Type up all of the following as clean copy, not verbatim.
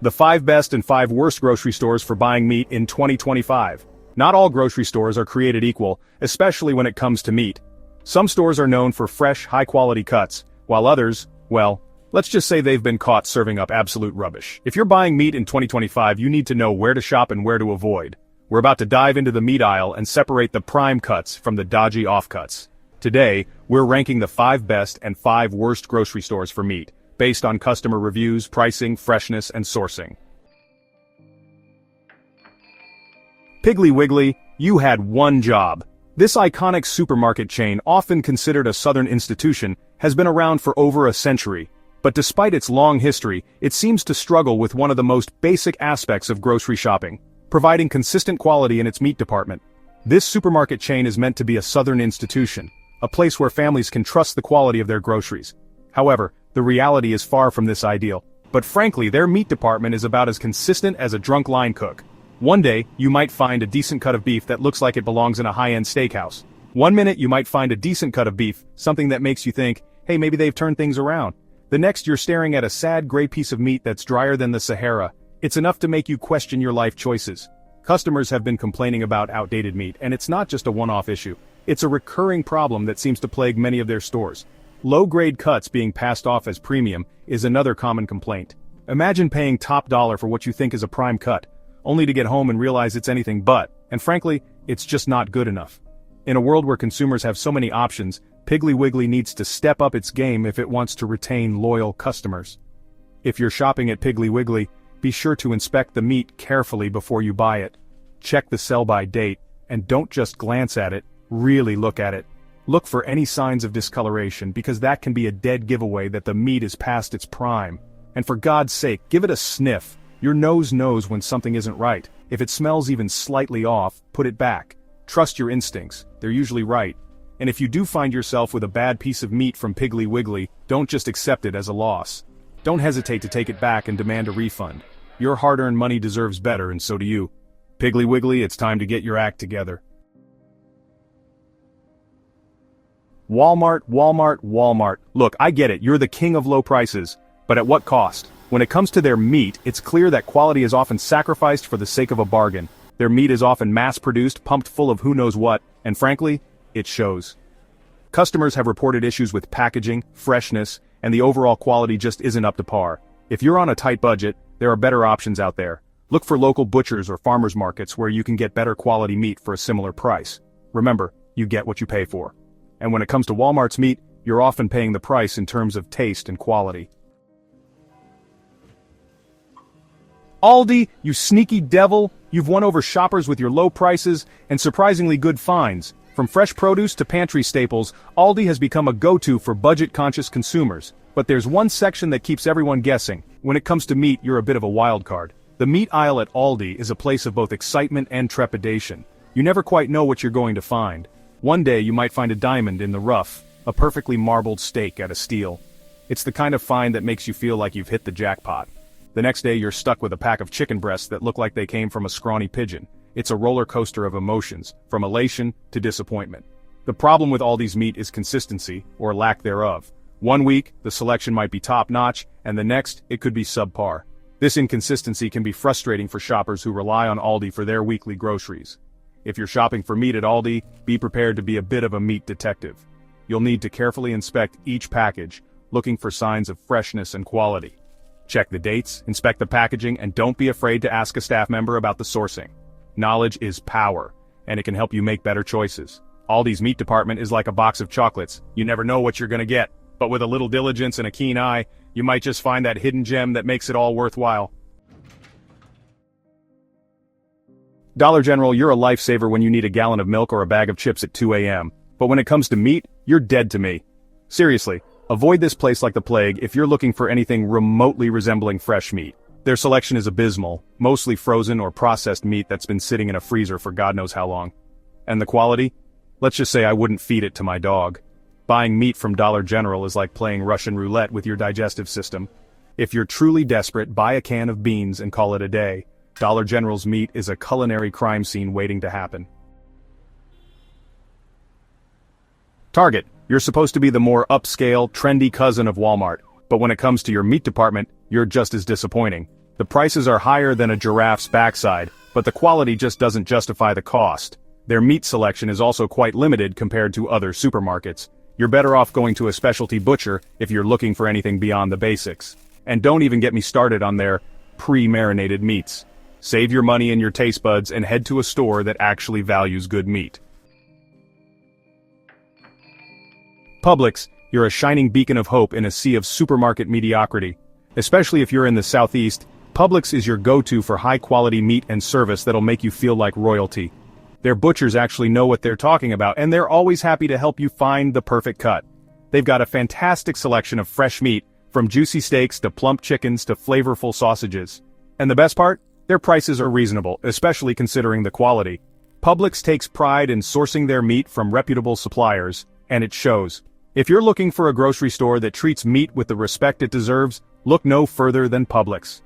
The 5 best and 5 worst grocery stores for buying meat in 2025. Not all grocery stores are created equal, especially when it comes to meat. Some stores are known for fresh, high-quality cuts, while others, well, let's just say they've been caught serving up absolute rubbish. If you're buying meat in 2025, you need to know where to shop and where to avoid. We're about to dive into the meat aisle and separate the prime cuts from the dodgy offcuts. Today, we're ranking the 5 best and 5 worst grocery stores for meat, based on customer reviews, pricing, freshness, and sourcing. Piggly Wiggly, you had one job. This iconic supermarket chain, often considered a Southern institution, has been around for over a century. But despite its long history, it seems to struggle with one of the most basic aspects of grocery shopping: providing consistent quality in its meat department. This supermarket chain is meant to be a Southern institution, a place where families can trust the quality of their groceries. However, the reality is far from this ideal. But frankly, their meat department is about as consistent as a drunk line cook. One day, you might find a decent cut of beef that looks like it belongs in a high-end steakhouse. One minute you might find a decent cut of beef, something that makes you think, hey, maybe they've turned things around. The next you're staring at a sad gray piece of meat that's drier than the Sahara. It's enough to make you question your life choices. Customers have been complaining about outdated meat, and it's not just a one-off issue. It's a recurring problem that seems to plague many of their stores. Low-grade cuts being passed off as premium is another common complaint. Imagine paying top dollar for what you think is a prime cut, only to get home and realize it's anything but, and frankly, it's just not good enough. In a world where consumers have so many options, Piggly Wiggly needs to step up its game if it wants to retain loyal customers. If you're shopping at Piggly Wiggly, be sure to inspect the meat carefully before you buy it. Check the sell-by date, and don't just glance at it, really look at it. Look for any signs of discoloration, because that can be a dead giveaway that the meat is past its prime. And for God's sake, give it a sniff. Your nose knows when something isn't right. If it smells even slightly off, put it back. Trust your instincts, they're usually right. And if you do find yourself with a bad piece of meat from Piggly Wiggly, don't just accept it as a loss. Don't hesitate to take it back and demand a refund. Your hard-earned money deserves better, and so do you. Piggly Wiggly, it's time to get your act together. Walmart, Walmart, Walmart. Look, I get it, you're the king of low prices. But at what cost? When it comes to their meat, it's clear that quality is often sacrificed for the sake of a bargain. Their meat is often mass-produced, pumped full of who knows what, and frankly, it shows. Customers have reported issues with packaging, freshness, and the overall quality just isn't up to par. If you're on a tight budget, there are better options out there. Look for local butchers or farmers markets where you can get better quality meat for a similar price. Remember, you get what you pay for. And when it comes to Walmart's meat, you're often paying the price in terms of taste and quality. Aldi, you sneaky devil, you've won over shoppers with your low prices and surprisingly good finds. From fresh produce to pantry staples, Aldi has become a go-to for budget-conscious consumers. But there's one section that keeps everyone guessing. When it comes to meat, you're a bit of a wild card. The meat aisle at Aldi is a place of both excitement and trepidation. You never quite know what you're going to find. One day you might find a diamond in the rough, a perfectly marbled steak at a steal. It's the kind of find that makes you feel like you've hit the jackpot. The next day you're stuck with a pack of chicken breasts that look like they came from a scrawny pigeon. It's a roller coaster of emotions, from elation to disappointment. The problem with Aldi's meat is consistency, or lack thereof. One week, the selection might be top-notch, and the next, it could be subpar. This inconsistency can be frustrating for shoppers who rely on Aldi for their weekly groceries. If you're shopping for meat at Aldi, be prepared to be a bit of a meat detective. You'll need to carefully inspect each package, looking for signs of freshness and quality. Check the dates, inspect the packaging, and don't be afraid to ask a staff member about the sourcing. Knowledge is power, and it can help you make better choices. Aldi's meat department is like a box of chocolates. You never know what you're gonna get, but with a little diligence and a keen eye, you might just find that hidden gem that makes it all worthwhile. Dollar General, you're a lifesaver when you need a gallon of milk or a bag of chips at 2 a.m. But when it comes to meat, you're dead to me. Seriously, avoid this place like the plague if you're looking for anything remotely resembling fresh meat. Their selection is abysmal, mostly frozen or processed meat that's been sitting in a freezer for God knows how long. And the quality? Let's just say I wouldn't feed it to my dog. Buying meat from Dollar General is like playing Russian roulette with your digestive system. If you're truly desperate, buy a can of beans and call it a day. Dollar General's meat is a culinary crime scene waiting to happen. Target, you're supposed to be the more upscale, trendy cousin of Walmart, but when it comes to your meat department, you're just as disappointing. The prices are higher than a giraffe's backside, but the quality just doesn't justify the cost. Their meat selection is also quite limited compared to other supermarkets. You're better off going to a specialty butcher if you're looking for anything beyond the basics. And don't even get me started on their pre-marinated meats. Save your money and your taste buds and head to a store that actually values good meat. Publix, you're a shining beacon of hope in a sea of supermarket mediocrity. Especially if you're in the Southeast, Publix is your go-to for high-quality meat and service that'll make you feel like royalty. Their butchers actually know what they're talking about, and they're always happy to help you find the perfect cut. They've got a fantastic selection of fresh meat, from juicy steaks to plump chickens to flavorful sausages. And the best part? Their prices are reasonable, especially considering the quality. Publix takes pride in sourcing their meat from reputable suppliers, and it shows. If you're looking for a grocery store that treats meat with the respect it deserves, look no further than Publix.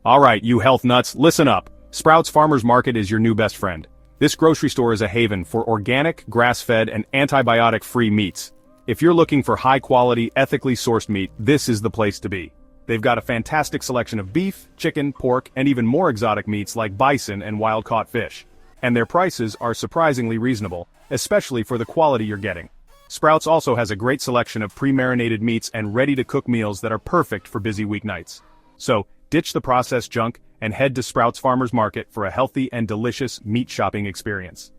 Alright, you health nuts, listen up. Sprouts Farmers Market is your new best friend. This grocery store is a haven for organic, grass-fed, and antibiotic-free meats. If you're looking for high-quality, ethically sourced meat, this is the place to be. They've got a fantastic selection of beef, chicken, pork, and even more exotic meats like bison and wild-caught fish. And their prices are surprisingly reasonable, especially for the quality you're getting. Sprouts also has a great selection of pre-marinated meats and ready-to-cook meals that are perfect for busy weeknights. So, ditch the processed junk and head to Sprouts Farmers Market for a healthy and delicious meat shopping experience.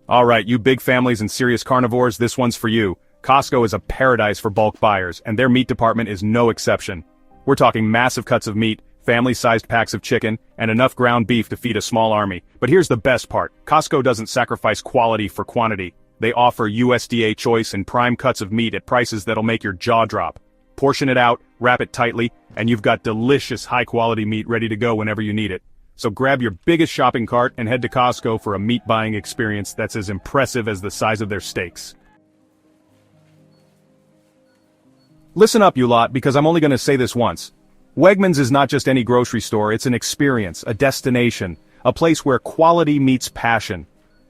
Alright, you big families and serious carnivores, this one's for you. Costco is a paradise for bulk buyers, and their meat department is no exception. We're talking massive cuts of meat, family-sized packs of chicken, and enough ground beef to feed a small army. But here's the best part. Costco doesn't sacrifice quality for quantity. They offer USDA choice and prime cuts of meat at prices that'll make your jaw drop. Portion it out, wrap it tightly, and you've got delicious high-quality meat ready to go whenever you need it. So grab your biggest shopping cart and head to Costco for a meat buying experience that's as impressive as the size of their steaks. Listen up, you lot, because I'm only going to say this once. Wegmans is not just any grocery store, it's an experience, a destination, a place where quality meets passion.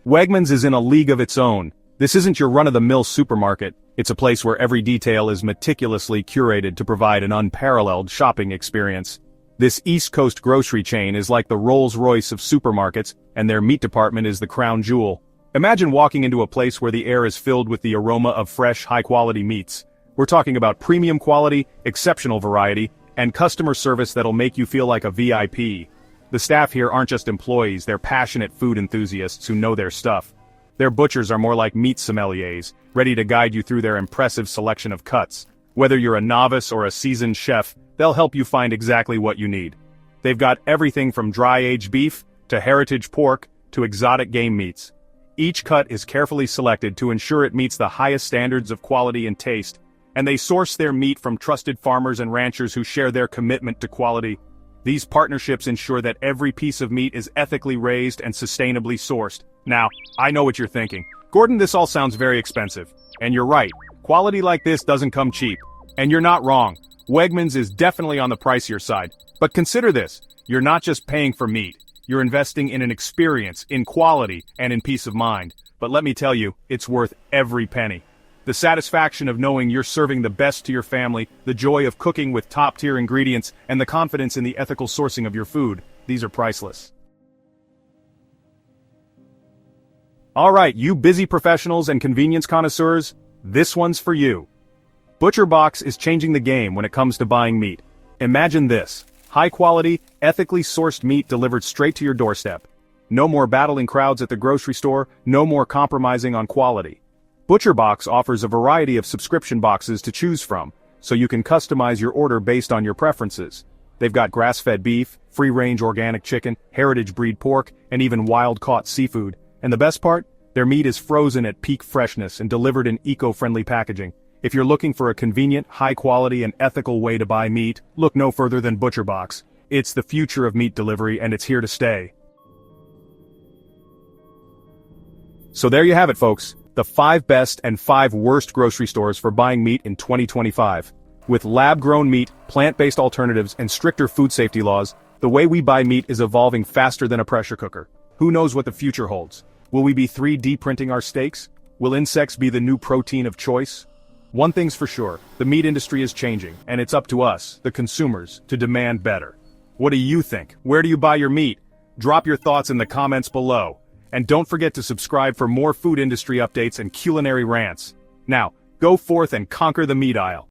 Wegmans is in a league of its own. This isn't your run-of-the-mill supermarket. It's a place where every detail is meticulously curated to provide an unparalleled shopping experience. This East Coast grocery chain is like the Rolls-Royce of supermarkets, and their meat department is the crown jewel. Imagine walking into a place where the air is filled with the aroma of fresh, high-quality meats. We're talking about premium quality, exceptional variety, and customer service that'll make you feel like a VIP. The staff here aren't just employees, they're passionate food enthusiasts who know their stuff. Their butchers are more like meat sommeliers, ready to guide you through their impressive selection of cuts. Whether you're a novice or a seasoned chef, they'll help you find exactly what you need. They've got everything from dry-aged beef, to heritage pork, to exotic game meats. Each cut is carefully selected to ensure it meets the highest standards of quality and taste, and they source their meat from trusted farmers and ranchers who share their commitment to quality. These partnerships ensure that every piece of meat is ethically raised and sustainably sourced. Now, I know what you're thinking. Gordon, this all sounds very expensive. And you're right. Quality like this doesn't come cheap. And you're not wrong. Wegmans is definitely on the pricier side. But consider this. You're not just paying for meat. You're investing in an experience, in quality, and in peace of mind. But let me tell you, it's worth every penny. The satisfaction of knowing you're serving the best to your family, the joy of cooking with top-tier ingredients, and the confidence in the ethical sourcing of your food, these are priceless. Alright, you busy professionals and convenience connoisseurs, this one's for you. ButcherBox is changing the game when it comes to buying meat. Imagine this. High-quality, ethically sourced meat delivered straight to your doorstep. No more battling crowds at the grocery store, no more compromising on quality. ButcherBox offers a variety of subscription boxes to choose from, so you can customize your order based on your preferences. They've got grass-fed beef, free-range organic chicken, heritage breed pork, and even wild-caught seafood. And the best part? Their meat is frozen at peak freshness and delivered in eco-friendly packaging. If you're looking for a convenient, high-quality, and ethical way to buy meat, look no further than ButcherBox. It's the future of meat delivery, and it's here to stay. So there you have it, folks. The 5 best and 5 worst grocery stores for buying meat in 2025. With lab-grown meat, plant-based alternatives, and stricter food safety laws, the way we buy meat is evolving faster than a pressure cooker. Who knows what the future holds? Will we be 3D printing our steaks? Will insects be the new protein of choice? One thing's for sure, the meat industry is changing, and it's up to us, the consumers, to demand better. What do you think? Where do you buy your meat? Drop your thoughts in the comments below. And don't forget to subscribe for more food industry updates and culinary rants. Now, go forth and conquer the meat aisle.